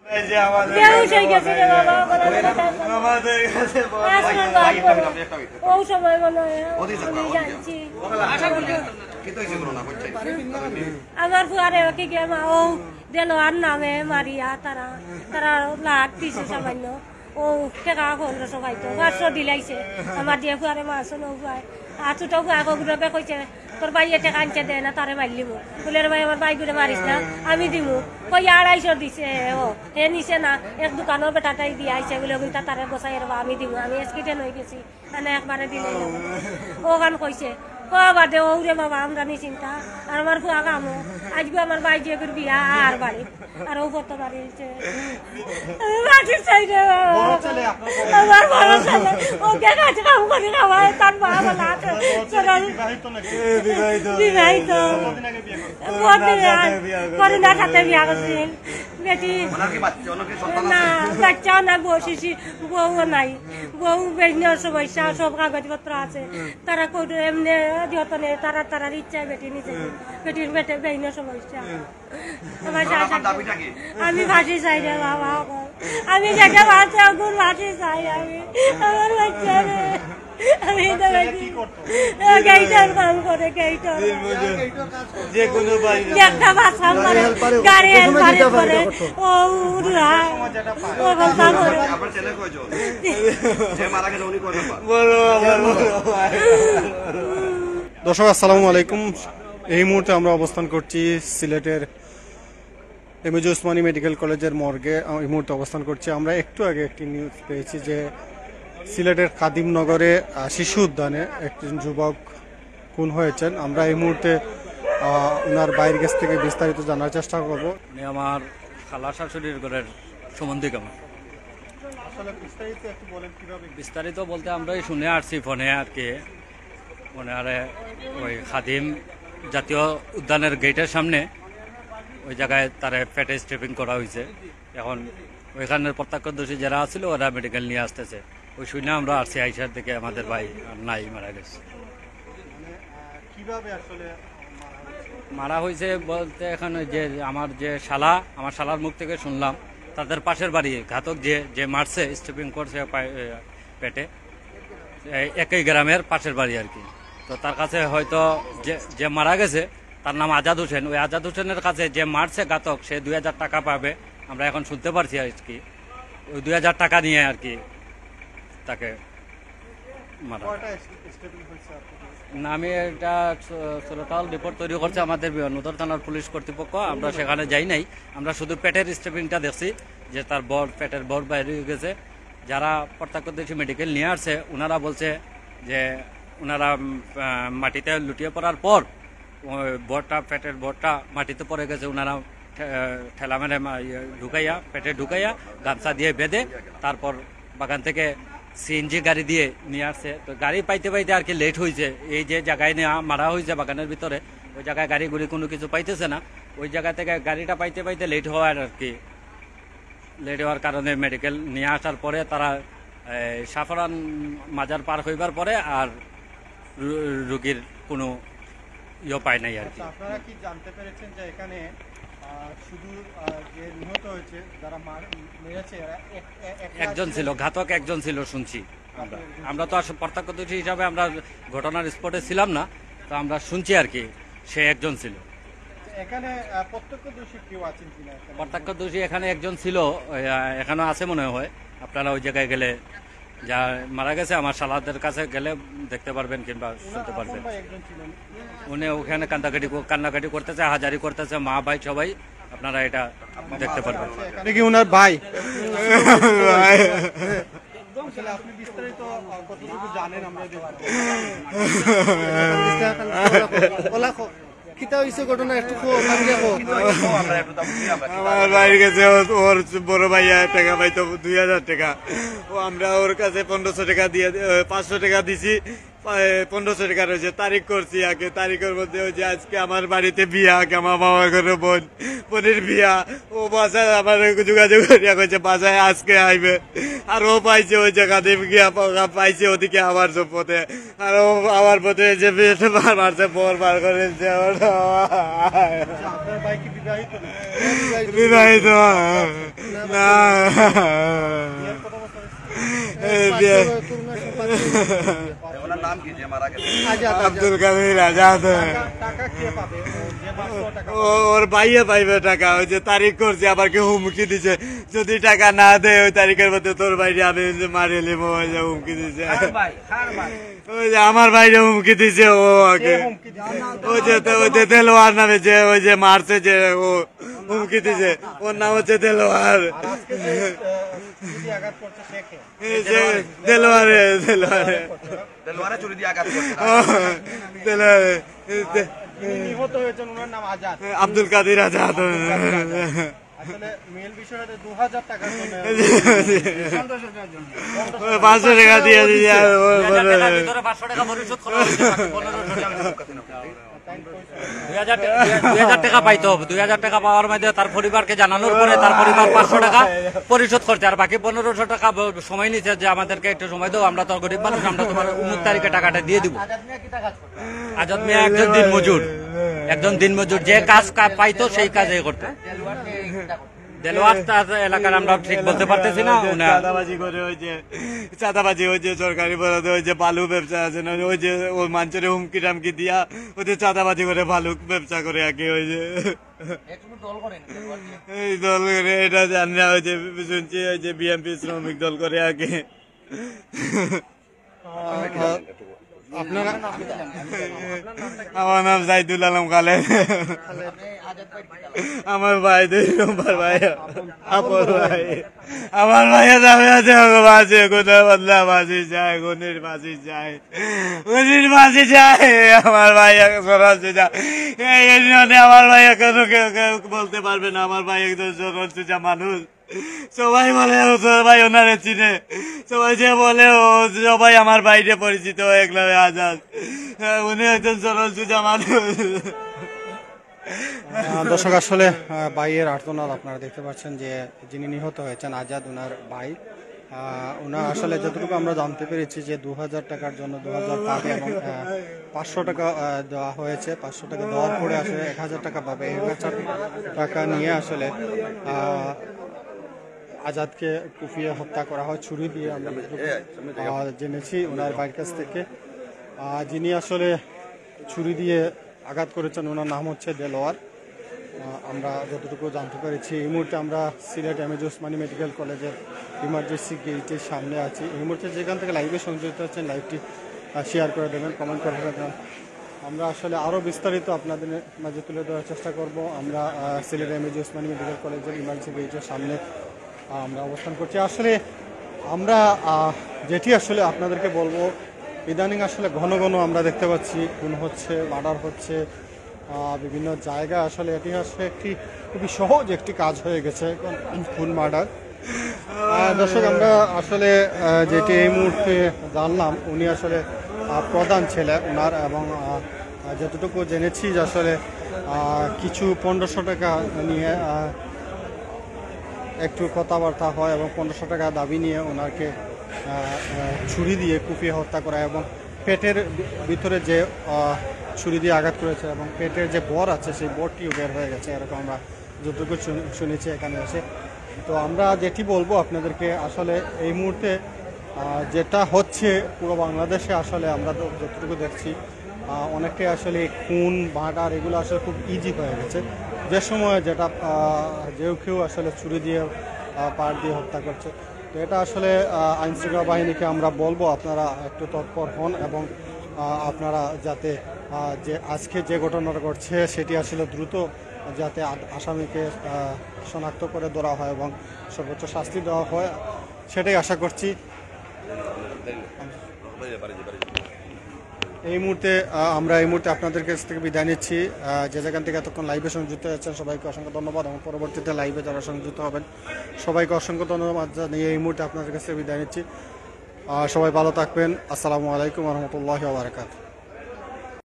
বেহুশ হয়ে গেছে রে বাবা, ও সময় মনে হয় আমি জানছি আমার ফুয়ারে কি গে মা ও দিল আর নামে মারিয়া তারা তারা লাখ দিছে সামান্য ও টাকা 1500 পাইতো 500 দিলাইছে আমার দিয়ে ফুয়ারে মাছ নৌকায় আর ছোট ফুয়া গুড়বে কইছে তোর বাইয়ে টাকা আনছে দে না তারে মারলিব বলে ভাই আমার বাই গুড়ে মারিস না আমি দিমু কই 250 দিছে ও হে নিছে না এক দোকানের বেটাটাই দিয়ে আইছে বলে ওইটা তারে বসাই আমি দিমু আমি এসকিটেন হয়ে গেছি মানে একবারে দিলে ও গান কইছে ও বাদে ওরে বাবা আমরা নি চিন্তা আর আমার ফুয়া কামো আজকে আমার ভাই যে বিয়া আর বাড়ি আর ও কত বাড়িছে বাড়ি চাইরে আমার বড় ছেলে ও কে কাজ কাম করে খাওয়ায় তার বাবা বলা আছে বিবাহিত করে না সাথে বিয়া করছেন বেটি না বাচ্চা না বসেছি বউ নাই বউ বেজনের সমস্যা সব কাগজপত্র আছে তারা কোর্ট এমনি দিহতনে তারা তারার ইচ্ছায় বেটি নিচে বেটির বেটে বেজনের সমস্যা আমি ফাঁসি চাই রে বাবা আমি যেটা বাচ্চা গুণ ফাঁসি চাই আমি আমার বাচ্চা রে আমি গেইটার কাম করে গেইটার যে কোনো একটা বাচ্চা করে গাড়ি হেল্পারে করে ও উড়া ও বলতা করে আপনার ছেলে কয়জন যে মারা গেছে উনি কয় নাম্বার বলো দর্শক আসসালামু আলাইকুম। এই মুহূর্তে আমরা অবস্থান করছি সিলেটের এমএজি ওসমানী মেডিকেল কলেজের মর্গে এই মুহূর্তে অবস্থান করছি। আমরা একটু আগে একটি নিউজ পেয়েছি যে সিলেটের কাদিমনগরে শিশু উদ্যানে একজন যুবক খুন হয়েছেন। আমরা এই মুহূর্তে ওনার বাইরের কাছ থেকে বিস্তারিত জানার চেষ্টা করব। আমার খালা শাশুড়ির ঘরের সম্বন্ধে কেমন বিস্তারিত বলতে আমরাই শুনে আসছি ফোনে আর কি মনে আরে ওই খাদিম জাতীয় উদ্যানের গেটের সামনে ওই জায়গায় তারা পেটে স্ট্রিপিং করা হয়েছে। এখন ওইখানের প্রত্যক্ষদর্শী যারা আছিল ওরা মেডিকেল নিয়ে আসতেছে। ওই শুনে আমরা আসছি আইসার থেকে আমাদের ভাই আর নাই মারা গেছে। মারা হয়েছে বলতে এখানে যে আমার শালার মুখ থেকে শুনলাম তাদের পাশের বাড়ি ঘাতক যে মারছে স্ট্রিপিং করছে পেটে একই গ্রামের পাশের বাড়ি আর কি। তো তার কাছে হয়তো যে মারা গেছে তার নাম আজাদ হোসেন। ওই আজাদ হোসেনের কাছে যে মারছে ঘাতক সে 2000 টাকা পাবে আমরা এখন শুনতে পারছি আর কি। ওই 2000 টাকা নিয়ে আর কি তাকে মারা। না আমি এটা সুরতাল রিপোর্ট তৈরি করছে আমাদের নদর থানার পুলিশ কর্তৃপক্ষ। আমরা সেখানে যাই নাই, আমরা শুধু পেটের স্ট্রিপিংটা দেখছি যে তার পেটের বর বাইরে হয়ে গেছে। যারা প্রত্যক্ষদর্শী মেডিকেল নিয়ে আসছে ওনারা বলছে যে ওনারা মাটিতে লুটিয়ে পড়ার পর পেটের বরটা মাটিতে পড়ে গেছে। ওনারা ঠেলা মেরে পেটে ঢুকাইয়া গামছা দিয়ে বেঁধে তারপর বাগান থেকে সিএনজি গাড়ি দিয়ে নিয়ে আসছে। তো গাড়ি পাইতে পাইতে আর কি লেট হয়েছে। এই যে জায়গায় মারা হয়েছে বাগানের ভিতরে ওই জায়গায় গাড়ি গুড়ি কোনো কিছু পাইতেছে না। ওই জায়গা থেকে গাড়িটা পাইতে পাইতে লেট হওয়ার আর কি লেট হওয়ার কারণে মেডিকেল নিয়ে আসার পরে তারা সাফরান মাজার পার হইবার পরে আর রোগীর কোনো পায় নাই আর কি। আপনারা কি জানতে পেরেছেন যে এখানে শুধু যে নিহত হয়েছে যারা মেরেছে একজন ছিল, ঘাতক একজন ছিল শুনছি আমরা তো আসলে প্রত্যক্ষদর্শী হিসাবে আমরা ঘটনার স্পটে ছিলাম না, তো আমরা শুনছি আর কি সে একজন ছিল। এখানে প্রত্যক্ষদর্শী কেউ আছেন কিনা? প্রত্যক্ষদর্শী এখানে একজন ছিল, এখানে আছে মনে হয়। আপনারা ওই জায়গায় গেলে যা মারা গেছে আমার শালাদের কাছে গেলে দেখতে পারবেন কিংবা শুনতে পারবেন। উনি ওখানে কান্নাকাটি করতেছে, হাজারি করতেছে, মা ভাই সবাই আপনারা এটা দেখতে পারবেন। নাকি ওনার ভাই? আপনি বিস্তারিত কতটুকু জানেন? আমরা ঘটনা একটু আমার বাইরে গেছে ওর বড় ভাইয়া টাকা পাইতো 2000 টাকা। ও আমরা ওর কাছে 1500 টাকা দিয়ে 500 টাকা দিছি। 1500 টাকা রয়েছে তারিখ করছি আগে তারিখের মধ্যে ওই যে আজকে আমার বাড়িতে বিয়া আমার মামার ঘরে বোনের বিয়া ও বাসায় আমার যোগাযোগ করিয়া কইছে বাসায় আজকে আইবে আর ও পাইছে ওই জায়গাতে গিয়া পাইছে ওদিকে আমার পথে আর ও আমার পথে যে মারছে বর বার করেছে আপনার ভাই কি বিবাহিত না? বিবাহিত না বিয়ের কত বছর হয়েছে? আব্দুল কাদের আজাদ টাকা কে পাবে? ও যে মারছে ও টাকা ওর ভাইয়া পাইবে টাকা ওই যে তারিখ করছে আবার কেউ হুমকি দিছে যদি টাকা না দেয় ওই তারিখের মধ্যে তোর বাইরে আমি মারিয়ে নেবো ওই যে হুমকি দিছে ওই যে আমার বাইরে হুমকি দিছে ও আগে হুমকি দিছে? ওই যে দেলোয়ার নামে যে ওই যে মারছে যে ও হুমকি দিছে ওর নাম হচ্ছে দেলোয়ার আর আজকে যে যদি আঘাত করছে সে কে? এই যে দেলোয়ারে দেলোয়ারে যিনি নিহত হয়েছেন ওনার নাম আজাদ। আব্দুল কাদের আজাদ আসলে মেল বিষয়টা 2000 টাকার জন্য 500 টাকা দিয়ে দিয়েছে 500 টাকা পরিশোধ করা হয়েছে, বাকি 2000 টাকা পাইতে হবে। 2000 টাকা পাওয়ার মধ্যে তার পরিবারকে জানানোর পরে তার পরিবার 500 টাকা পরিশোধ করছে, আর বাকি 1500 টাকা সময় নিচ্ছে যে আমাদেরকে একটু সময় দাও, আমরা তো গরিব মানুষ, আমরা তোমার অমুক তারিখে টাকাটা দিয়ে দিব। আজাদ মিয়া একজন দিনমজুর, যে কাজ পাইতো সেই কাজে করতো। দেলোয়ার এলাকার আমরা ঠিক বলতে পারতেছি না। চাঁদাবাজি করে ওই যে সরকারি বরাদ্দে ওই যে বালু ব্যবসা আছে না, ওই যে ওই মানুষের হুমকি টামকি দিয়া ওদের চাঁদাবাজি করে বালু ব্যবসা করে আগে ওই যে এই দল করে এটা জানি না, ওই যে শুনছি ওই যে বিএমপি শ্রমিক দল করে আগে। আপনারা আমার নাম জাইদুল আলম খালেদ, আমার ভাই 2 নম্বর ভাই, আপন ভাই। আমার ভাইয়া যাবে আছে মাঝে কোথাও বদলা মাঝি যায়, গনির মাঝি যায়, আমার ভাইয়া সরাসরি যায়। এই জন্য আমার ভাইয়া কেন কেউ বলতে পারবে না, আমার ভাই একজন সরল সোজা মানুষ। সবাই বলে তোর ভাই ওনারে চিনে, সবাই যে বলে ও সবাই আমার বাইরে পরিচিত একলামে আজাদ, উনি একজন সরল সোজা মানুষ। দর্শক আসলে ভাইয়ের আর্তনাদ আপনারা দেখতে পাচ্ছেন যে যিনি নিহত হয়েছেন আজাদ ওনার ভাই। ওনার আসলে যতটুকু আমরা জানতে পেরেছি যে 2000 টাকার জন্য 2000 পাবে এবং 500 টাকা দেওয়া হয়েছে। 500 টাকা দেওয়ার পরে আসলে 1000 টাকা পাবে। 1000 টাকা নিয়ে আসলে আজাদকে কুপিয়ে হত্যা করা হয় ছুরি দিয়ে, আমরা জেনেছি ওনার ভাইয়ের কাছ থেকে। যিনি আসলে ছুরি দিয়ে আঘাত করেছেন ওনার নাম হচ্ছে দেলোয়ার, আমরা যতটুকু জানতে পেরেছি। এই মুহূর্তে আমরা Sylhet M A Osmani medical কলেজের ইমার্জেন্সি গেটের সামনে আছি। এই মুহূর্তে যেখান থেকে লাইভে সংযুক্ত হচ্ছেন লাইভটি শেয়ার করে দেবেন, কমেন্ট করে দেবেন। আমরা আসলে আরও বিস্তারিত আপনাদের মাঝে তুলে ধরার চেষ্টা করব। আমরা Sylhet M A Osmani medical কলেজের ইমার্জেন্সি গেটের সামনে আমরা অবস্থান করছি। আসলে আমরা যেটি আসলে আপনাদেরকে বলবো, ইদানিং আসলে ঘন ঘন আমরা দেখতে পাচ্ছি খুন হচ্ছে, মার্ডার হচ্ছে বিভিন্ন জায়গা। আসলে এটি আসলে একটি খুবই সহজ একটি কাজ হয়ে গেছে খুন মার্ডার। দর্শক আমরা আসলে যেটি এই মুহূর্তে জানলাম, উনি আসলে প্রধান ছেলে ওনার, এবং যতটুকু জেনেছি যে আসলে কিছু 1500 টাকা নিয়ে একটু কথাবার্তা হয় এবং 1500 টাকা দাবি নিয়ে ওনাকে ছুরি দিয়ে কুপিয়ে হত্যা করা, এবং পেটের ভিতরে যে ছুরি দিয়ে আঘাত করেছে এবং পেটের যে বর আছে সেই বরটিও বের হয়ে গেছে, এরকম আমরা যতটুকু শুনেছি এখানে এসে। তো আমরা যেটি বলবো আপনাদেরকে, আসলে এই মুহূর্তে যেটা হচ্ছে পুরো বাংলাদেশে, আসলে আমরা যতটুকু দেখছি অনেকটাই আসলে খুন মার্ডার এগুলো আসলে খুব ইজি হয়ে গেছে। যে সময় যেটা কেউ আসলে ছুরি দিয়ে পার দিয়ে হত্যা করছে। তো এটা আসলে আইনশৃঙ্খলা বাহিনীকে আমরা বলবো আপনারা একটু তৎপর হন, এবং আপনারা যাতে যে আজকে যে ঘটনাটা ঘটছে সেটি আসলে দ্রুত যাতে আসামিকে শনাক্ত করে ধরা হয় এবং সর্বোচ্চ শাস্তি দেওয়া হয়, সেটাই আশা করছি। এই মুহূর্তে আপনাদের কাছ থেকে বিদায় নিচ্ছি। যে যেখান থেকে এতক্ষণ লাইভে সংযুক্ত হয়েছেন সবাইকে অসংখ্য ধন্যবাদ, এবং পরবর্তীতে লাইভে যারা সংযুক্ত হবেন সবাইকে অসংখ্য ধন্যবাদ জানিয়ে এই মুহূর্তে আপনাদের কাছ থেকে বিদায় নিচ্ছি। সবাই ভালো থাকবেন। আসসালামু আলাইকুম রহমতুল্লাহ বারকাত।